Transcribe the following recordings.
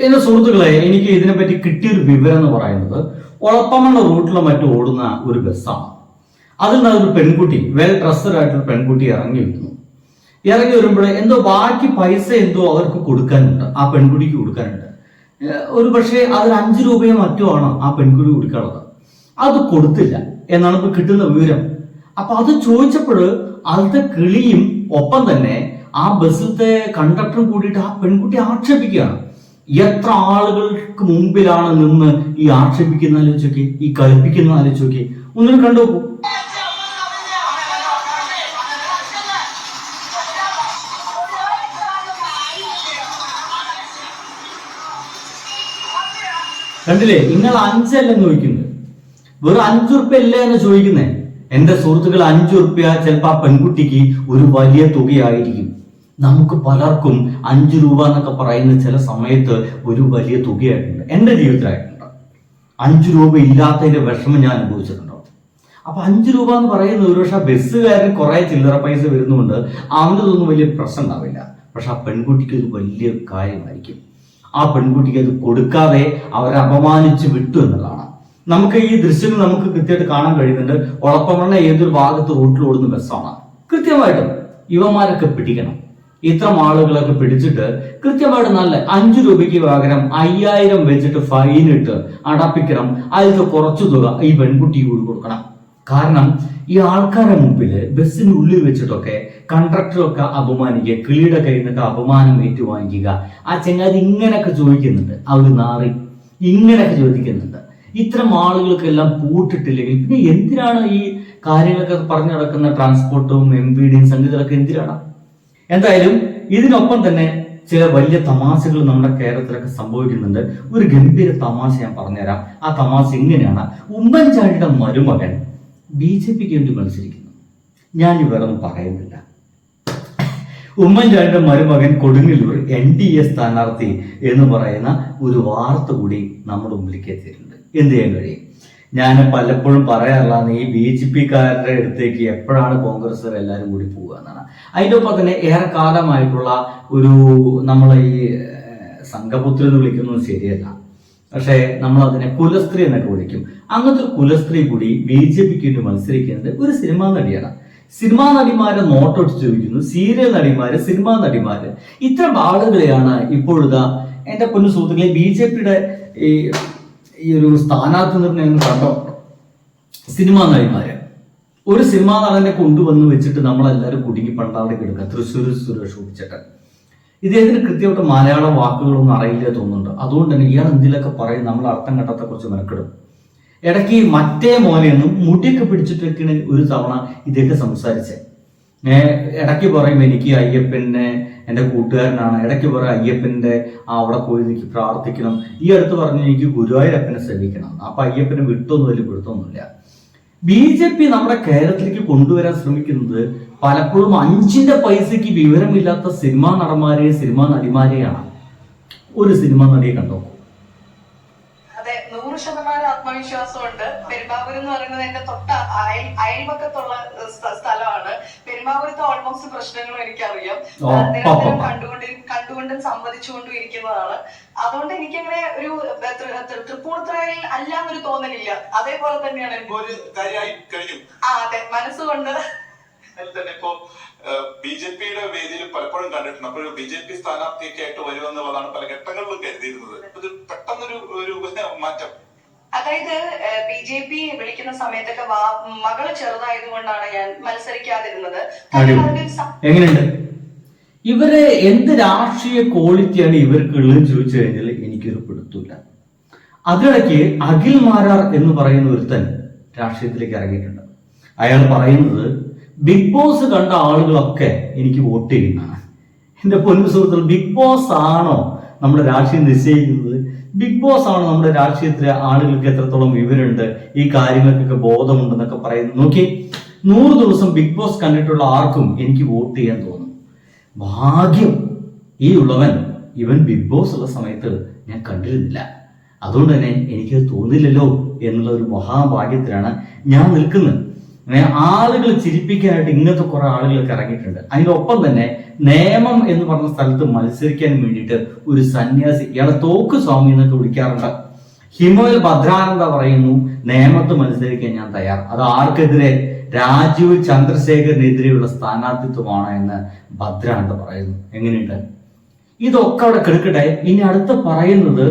എന്റെ സുഹൃത്തുക്കളെ, എനിക്ക് ഇതിനെപ്പറ്റി കിട്ടിയൊരു വിവരം എന്ന് പറയുന്നത് ഒളപ്പമണ്ണ റൂട്ടിലോ മറ്റും ഓടുന്ന ഒരു ബസ്സാണ്. അതിൽ നിന്ന് ഒരു പെൺകുട്ടി, വെൽ ഡ്രസ്സഡ് ആയിട്ടൊരു പെൺകുട്ടി ഇറങ്ങി വരുന്നു. ഇറങ്ങി വരുമ്പോൾ എന്തോ ബാക്കി പൈസ എന്തോ അവർക്ക് കൊടുക്കാനുണ്ട്, ആ പെൺകുട്ടിക്ക് കൊടുക്കാനുണ്ട്. ഒരു പക്ഷേ അതിൽ 5 രൂപയോ മറ്റോ ആണ് ആ പെൺകുട്ടി കൊടുക്കാനുള്ളത്. അത് കൊടുത്തില്ല എന്നാണ് ഇപ്പൊ കിട്ടുന്ന വിവരം. അപ്പൊ അത് ചോദിച്ചപ്പോൾ അതിലത്തെ കിളിയും ഒപ്പം തന്നെ ആ ബസ്സിലത്തെ കണ്ടക്ടറും കൂടിയിട്ട് ആ പെൺകുട്ടി ആക്ഷേപിക്കുകയാണ്. എത്ര ആളുകൾക്ക് മുമ്പിലാണ് നിന്ന് ഈ ആക്ഷേപിക്കുന്ന ആലോചിച്ചോക്കെ, ഈ കളിപ്പിക്കുന്ന ആലോചിച്ചോക്കെ, ഒന്നിനും കണ്ടുനോക്കൂ. കണ്ടില്ലേ, നിങ്ങൾ 5 അല്ലെന്ന് ചോദിക്കുന്നത്, വെറും 5 ഉറുപ്പ്യ അല്ലേ എന്ന് ചോദിക്കുന്നേ. എന്റെ സുഹൃത്തുക്കൾ, 5 ഉറുപ്പ്യ ചിലപ്പോൾ ആ പെൺകുട്ടിക്ക് ഒരു വലിയ തുകയായിരിക്കും. നമുക്ക് പലർക്കും 5 രൂപ എന്നൊക്കെ പറയുന്ന ചില സമയത്ത് ഒരു വലിയ തുകയായിട്ടുണ്ട്. എൻ്റെ ജീവിതത്തിലായിട്ടുണ്ട്. 5 രൂപ ഇല്ലാത്തതിന്റെ വിഷമം ഞാൻ അനുഭവിച്ചിട്ടുണ്ടോ. അപ്പൊ 5 രൂപ എന്ന് പറയുന്നത് ഒരുപക്ഷെ ബസ്സുകാരന് കുറെ ചില്ലറ പൈസ വരുന്നുണ്ട്, അവനതൊന്നും വലിയ പ്രശ്നം ഉണ്ടാവില്ല. പക്ഷെ ആ പെൺകുട്ടിക്ക് ഒരു വലിയ കാര്യമായിരിക്കും. ആ പെൺകുട്ടിക്ക് അത് കൊടുക്കാതെ അവരെ അപമാനിച്ച് വിട്ടു എന്നുള്ളതാണ്. നമുക്ക് ഈ ദൃശ്യങ്ങൾ നമുക്ക് കൃത്യമായിട്ട് കാണാൻ കഴിയുന്നുണ്ട്. ഒളപ്പമണ്ണ ഏതൊരു ഭാഗത്ത് റൂട്ടിൽ ഓടുന്ന ബസ്സാണ്. കൃത്യമായിട്ടും ഇവന്മാരൊക്കെ പിടിക്കണം. ഇത്തരം ആളുകളൊക്കെ പിടിച്ചിട്ട് കൃത്യമായിട്ട് നല്ല 5 രൂപയ്ക്ക് പകരം 5000 വെച്ചിട്ട് ഫൈൻ ഇട്ട് അടപ്പിക്കണം. അതിൽ കുറച്ചു തുക ഈ പെൺകുട്ടിക്ക് കൂടി കൊടുക്കണം. കാരണം ഈ ആൾക്കാരുടെ മുമ്പില് ബസ്സിന് ഉള്ളിൽ വെച്ചിട്ടൊക്കെ കണ്ടക്ടറൊക്കെ അപമാനിക്കുക, കിളിയുടെ കയ്യിൽ നിന്നൊക്കെ അപമാനം ഏറ്റുവാങ്ങിക്കുക. ആ ചെങ്ങാതി ഇങ്ങനെയൊക്കെ ചോദിക്കുന്നുണ്ട്, ആ ഒരു നാറി ഇങ്ങനെയൊക്കെ ചോദിക്കുന്നുണ്ട്. ഇത്തരം ആളുകൾക്കെല്ലാം പൂട്ടിട്ടില്ലെങ്കിൽ പിന്നെ എന്തിനാണ് ഈ കാര്യങ്ങളൊക്കെ പറഞ്ഞു നടക്കുന്ന ട്രാൻസ്പോർട്ടും MVD സംഗീതങ്ങളൊക്കെ എന്തിനാണ്? എന്തായാലും ഇതിനൊപ്പം തന്നെ ചില വലിയ തമാശകൾ നമ്മുടെ കേരളത്തിലൊക്കെ സംഭവിക്കുന്നുണ്ട്. ഒരു ഗംഭീര തമാശ ഞാൻ പറഞ്ഞുതരാം. ആ തമാശ ഇങ്ങനെയാണ്. ഉമ്മൻചാണ്ടിയുടെ മരുമകൻ BJPക്ക് വേണ്ടി മത്സരിക്കുന്നു. ഞാൻ ഇവരൊന്നും പറയുന്നില്ല. ഉമ്മൻചാണ്ടിയുടെ മരുമകൻ കൊടുങ്ങല്ലൂർ NDA സ്ഥാനാർത്ഥി എന്ന് പറയുന്ന ഒരു വാർത്ത കൂടി നമ്മുടെ മുമ്പിലേക്ക് എത്തിയിട്ടുണ്ട്. എന്ത് ചെയ്യാൻ കഴിയും? ഞാൻ പലപ്പോഴും പറയാറുള്ളതാണ്, ഈ BJPക്കാരുടെ അടുത്തേക്ക് എപ്പോഴാണ് കോൺഗ്രസ്സുകാർ എല്ലാവരും കൂടി പോവുക എന്നാണ്. അതിൻ്റെ ഒപ്പം തന്നെ ഏറെ കാലമായിട്ടുള്ള ഒരു നമ്മൾ ഈ സംഘപുത്രി എന്ന് വിളിക്കുന്നത് ശരിയല്ല, പക്ഷേ നമ്മൾ അതിനെ കുലസ്ത്രീ എന്നൊക്കെ വിളിക്കും. അങ്ങനത്തെ ഒരു കുലസ്ത്രീ കൂടി BJPക്ക് വേണ്ടി മത്സരിക്കുന്നത് ഒരു സിനിമാ നടിയാണ്. സിനിമാ നടിമാരെ നോട്ടൊടിച്ച് ചോദിക്കുന്നു, സീരിയൽ നടിമാര്, സിനിമാ നടിമാര്, ഇത്തരം ആളുകളെയാണ് ഇപ്പോഴത്തെ എന്റെ പൊന്നു സുഹൃത്തുക്കളെ BJPയുടെ ഈ ഒരു സ്ഥാനാർത്ഥി നിർണ്ണയം കണ്ടോ. സിനിമാ നടിമാര് ഒരു സിനിമാ നടനെ കൊണ്ടുവന്ന് വെച്ചിട്ട് നമ്മളെല്ലാവരും കുടുങ്ങി പണ്ടാവിടെ കിടക്കുക. തൃശ്ശൂർ സുരേഷ് ഗോപിച്ചേട്ടൻ, ഇദ്ദേഹത്തിന് കൃത്യമായിട്ട് മലയാളം വാക്കുകളൊന്നും അറിയില്ല തോന്നുന്നുണ്ട്. അതുകൊണ്ട് തന്നെ ഇയാൾ എന്തിലൊക്കെ പറയും നമ്മൾ അർത്ഥം ഘട്ടത്തെ കുറിച്ച് മെനക്കെടും. ഇടയ്ക്ക് മറ്റേ മോനെയൊന്നും മുടിയൊക്കെ പിടിച്ചിട്ടൊക്കെയാണ് ഒരു തവണ ഇതൊക്കെ സംസാരിച്ചേ. ഇടയ്ക്ക് പറയും എനിക്ക് അയ്യപ്പനെ എൻ്റെ കൂട്ടുകാരനാണ്, ഇടയ്ക്ക് പറയും അയ്യപ്പൻ്റെ അവിടെ പോയി എനിക്ക് പ്രാർത്ഥിക്കണം. ഈ അടുത്ത് പറഞ്ഞു എനിക്ക് ഗുരുവായൂരപ്പനെ സേവിക്കണം. അപ്പൊ അയ്യപ്പനെ വിട്ടൊന്നും വലിയ പിടുത്തൊന്നുമില്ല. BJP നമ്മുടെ കേരളത്തിലേക്ക് കൊണ്ടുവരാൻ ശ്രമിക്കുന്നത് പലപ്പോഴും 5 പൈസയ്ക്ക് വിവരമില്ലാത്ത സിനിമാ നടന്മാരെയും സിനിമാ നടിമാരെയാണ്. ഒരു സിനിമാ നടിയെ കണ്ടോ? അതെ, 100% ആത്മവിശ്വാസമുണ്ട്. പെരുമ്പാവൂർ എന്ന് പറയുന്നത് എന്റെ തൊട്ട അയൽപക്കത്തുള്ള സ്ഥലമാണ്. പെരുമ്പാവൂരത്തെ ഓൾമോസ്റ്റ് പ്രശ്നങ്ങളും എനിക്കറിയാം. നിരന്തരം കണ്ടുകൊണ്ടും സംവദിച്ചുകൊണ്ടും ഇരിക്കുന്നതാണ്. അതുകൊണ്ട് എനിക്കങ്ങനെ ഒരു തൃപ്പൂണിത്തുറയിൽ അല്ലാന്നൊരു തോന്നലില്ല. അതേപോലെ തന്നെയാണ് അതെ, മനസ്സുകൊണ്ട് തന്നെ ഇപ്പോ BJPയുടെ വേദിയിൽ പലപ്പോഴും കണ്ടിട്ടുണ്ട്. അപ്പോൾ BJP സ്ഥാനാർത്ഥിയൊക്കെ ആയിട്ട് വരുമെന്നുള്ളതാണ് പല ഘട്ടങ്ങളിലും കരുതിയിരുന്നത്. ഇത് പെട്ടെന്നൊരു മാറ്റം. അതായത് BJP വിളിക്കുന്ന സമയത്തൊക്കെ മകള് ചെറുതായതുകൊണ്ടാണ് ഞാൻ മത്സരിക്കാതിരുന്നത്. എങ്ങനെയുണ്ട് ഇവരെ എന്ത് രാഷ്ട്രീയ ക്വാളിറ്റിയാണ് ഇവർക്കുള്ളത് ചോദിച്ചു കഴിഞ്ഞാൽ എനിക്കൊരു പിടുത്തില്ല. അതിനിടയ്ക്ക് അഖിൽ മാരാർ എന്ന് പറയുന്ന ഒരുത്തൻ രാഷ്ട്രീയത്തിലേക്ക് ഇറങ്ങിയിട്ടുണ്ട്. അയാൾ പറയുന്നത് ബിഗ് ബോസ് കണ്ട ആളുകളൊക്കെ എനിക്ക് വോട്ട് ചെയ്യുന്നതാണ്. എന്റെ പൊന്നു സുഹൃത്തുക്കൾ, ബിഗ് ബോസ് ആണോ നമ്മുടെ രാഷ്ട്രീയം നിശ്ചയിക്കുന്നത്? ബിഗ് ബോസ് ആണോ നമ്മുടെ രാഷ്ട്രീയത്തിലെ ആളുകൾക്ക് എത്രത്തോളം വിവരമുണ്ട്, ഈ കാര്യങ്ങൾക്കൊക്കെ ബോധമുണ്ടെന്നൊക്കെ പറയുന്നു? നോക്കി, 100 ദിവസം ബിഗ് ബോസ് കണ്ടിട്ടുള്ള ആർക്കും എനിക്ക് വോട്ട് ചെയ്യാൻ തോന്നും. ഭാഗ്യം ഈ ഉള്ളവൻ ഇവൻ ബിഗ് ബോസ് ഉള്ള സമയത്ത് ഞാൻ കണ്ടിരുന്നില്ല, അതുകൊണ്ട് തന്നെ എനിക്ക് തോന്നില്ലല്ലോ എന്നുള്ള ഒരു മഹാഭാഗ്യത്തിലാണ് ഞാൻ നിൽക്കുന്നത്. ആളുകൾ ചിരിപ്പിക്കാനായിട്ട് ഇങ്ങനത്തെ കുറെ ആളുകളൊക്കെ ഇറങ്ങിയിട്ടുണ്ട്. അതിനൊപ്പം തന്നെ നേമം എന്ന് പറഞ്ഞ സ്ഥലത്ത് മത്സരിക്കാൻ വേണ്ടിയിട്ട് ഒരു സന്യാസി, ഇയാളെ തോക്ക് സ്വാമി എന്നൊക്കെ വിളിക്കാറുണ്ട്, ഹിമോൽ ഭദ്രാനന്ദ പറയുന്നു നേമത്ത് മത്സരിക്കാൻ ഞാൻ തയ്യാർ. അത് ആർക്കെതിരെ? രാജീവ് ചന്ദ്രശേഖരനെതിരെയുള്ള സ്ഥാനാർത്ഥിത്വമാണ് എന്ന് ഭദ്രാനന്ദ പറയുന്നു. എങ്ങനെയുണ്ട്? ഇതൊക്കെ അവിടെ കിടക്കട്ടെ. ഇനി അടുത്ത് പറയുന്നത്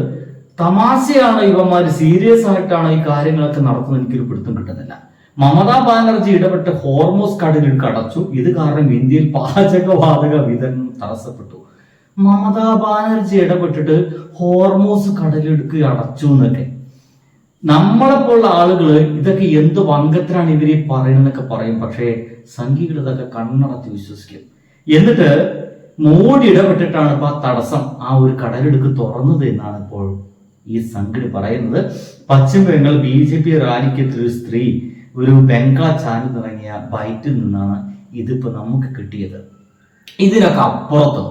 തമാശയാണ്, ഇവന്മാര് സീരിയസ് ആയിട്ടാണ് ഈ കാര്യങ്ങളൊക്കെ നടത്തുന്നത്, എനിക്കൊരു പിടുത്തം കിട്ടുന്നില്ല. മമതാ ബാനർജി ഇടപെട്ട് ഹോർമോസ് കടലിടുക്ക് അടച്ചു. ഇത് കാരണം ഇന്ത്യയിൽ പാചകവാതക വിതരണം തടസ്സപ്പെട്ടു. മമതാ ബാനർജി ഇടപെട്ടിട്ട് ഹോർമോസ് കടലിടുക്ക് അടച്ചു എന്നൊക്കെ. നമ്മളെപ്പോലുള്ള ആളുകള് ഇതൊക്കെ എന്ത് വങ്കത്തിനാണ് ഇവര് പറയുന്നതൊക്കെ പറയും. പക്ഷേ സംഘികൾ ഇതൊക്കെ കണ്ണടച്ച് വിശ്വസിക്കും. എന്നിട്ട് മോഡി ഇടപെട്ടിട്ടാണ് ഇപ്പൊ ആ തടസ്സം, ആ ഒരു കടലിടുക്ക് തുറന്നത് എന്നാണ് ഇപ്പോൾ ഈ സംഘടന പറയുന്നത്. പശ്ചിമ ബംഗാൾ BJP റാലിക്കെത്തിയ ഒരു സ്ത്രീ ഒരു ബംഗാ ചാനൽ തുടങ്ങിയ ബൈറ്റിൽ നിന്നാണ് ഇതിപ്പോ നമുക്ക് കിട്ടിയത്. ഇതിനൊക്കെ അപ്പുറത്ത്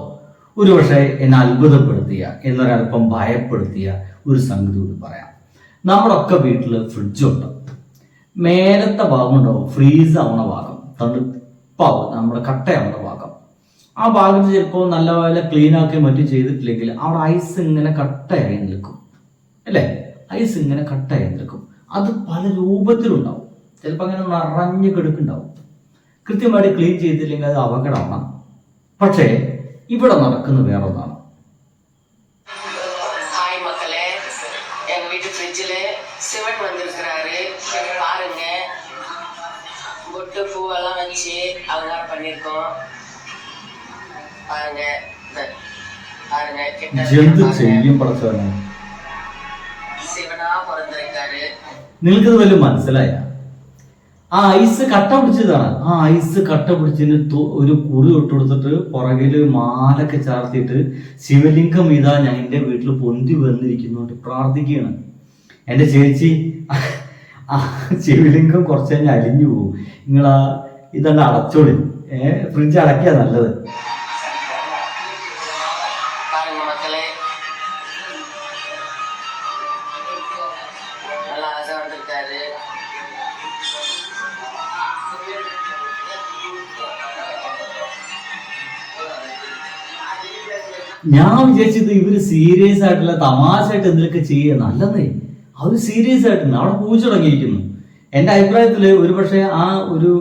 ഒരുപക്ഷെ എന്നെ അത്ഭുതപ്പെടുത്തിയ, എന്നൊരൽപ്പം ഭയപ്പെടുത്തിയ ഒരു സംഗതി കൂടി പറയാം. നമ്മുടെ ഒക്കെ വീട്ടില് ഫ്രിഡ്ജുണ്ട്. മേലത്തെ ഭാഗം ഉണ്ടാവും ഫ്രീസ് ആവുന്ന ഭാഗം, തണുപ്പാവും, നമ്മുടെ കട്ടയാവുന്ന ഭാഗം. ആ ഭാഗത്ത് ചിലപ്പോൾ നല്ല പോലെ ക്ലീൻ ആക്കി മറ്റും ചെയ്തിട്ടില്ലെങ്കിൽ അവിടെ ഐസ് ഇങ്ങനെ കട്ടയായി നിൽക്കും, അല്ലേ? ഐസ് ഇങ്ങനെ കട്ടയായി നിൽക്കും. അത് പല രൂപത്തിലുണ്ടാവും. ചിലപ്പോൾ അങ്ങനെ നിറഞ്ഞു കിടക്കുന്നുണ്ടാവും. കൃത്യമായിട്ട് ക്ലീൻ ചെയ്തില്ലെങ്കിൽ അത് അപകടമാണ്. പക്ഷേ ഇവിടെ നടക്കുന്ന വേറൊന്നാണ്. ஹாய் மக்களே, எங்க வீட்டு ஃப்ரிட்ஜில் சிவன் வந்திருக்கிறாரு பாருங்க. பொட்டு பூவெல்லாம் வச்சு அலங்காரம் பண்ணியிருக்கோம் பாருங்க. பாருங்க എന്ത് ചെയ്യും പടച്ചവനെ? சிவனா பிறந்திருக்காரு. നിങ്ങൾക്കിത് വല്ല മനസ്സിലായ? ആ ഐസ് കട്ട പിടിച്ചതാണ്. ആ ഐസ് കട്ട പിടിച്ചതിന് ഒരു കുറി ഇട്ട് കൊടുത്തിട്ട് പുറകില് മാലൊക്കെ ചാർത്തിയിട്ട് ശിവലിംഗം ഇതാ ഞാൻ എൻ്റെ വീട്ടിൽ പൊന്തി വന്നിരിക്കുന്നുണ്ട് പ്രാർത്ഥിക്കുകയാണ്. എൻ്റെ ചേച്ചി ശിവലിംഗം കുറച്ച് കഴിഞ്ഞാൽ അലിഞ്ഞു പോകും, നിങ്ങളാ ഇതങ്ങ് അടച്ചോളി, ഫ്രിഡ്ജ് അടക്കിയാ നല്ലത്. பாருங்க மக்களே, நல்லா ஆசை வந்திருக்காரு. ഞാൻ വിചാരിച്ചത് ഇവര് സീരിയസ് ആയിട്ടുള്ള തമാശയായിട്ട് എന്തൊക്കെ ചെയ്യുക, നല്ലതേ. അവര് സീരിയസ് ആയിട്ടുണ്ട്. അവിടെ പൂജ തുടങ്ങിയിരിക്കുന്നു. എൻ്റെ അഭിപ്രായത്തില് ഒരുപക്ഷെ ആ ഒരു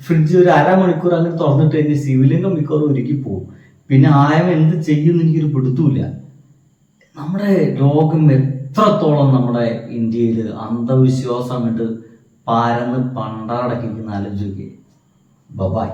ഫ്രിഡ്ജ് ഒരു അരമണിക്കൂർ അങ്ങനെ തുറന്നിട്ട് കഴിഞ്ഞ് ശിവലിംഗം മിക്കവാറും ഒരുക്കി പോകും. പിന്നെ ആയം എന്ത് ചെയ്യുമെന്ന് എനിക്കൊരു പിടുത്തൂല. നമ്മുടെ ലോകം എത്രത്തോളം നമ്മുടെ ഇന്ത്യയിൽ അന്ധവിശ്വാസം അങ്ങോട്ട് പരന്ന് പണ്ടാടക്കിരിക്കുന്ന ആലോചിക്കുക. ബൈ.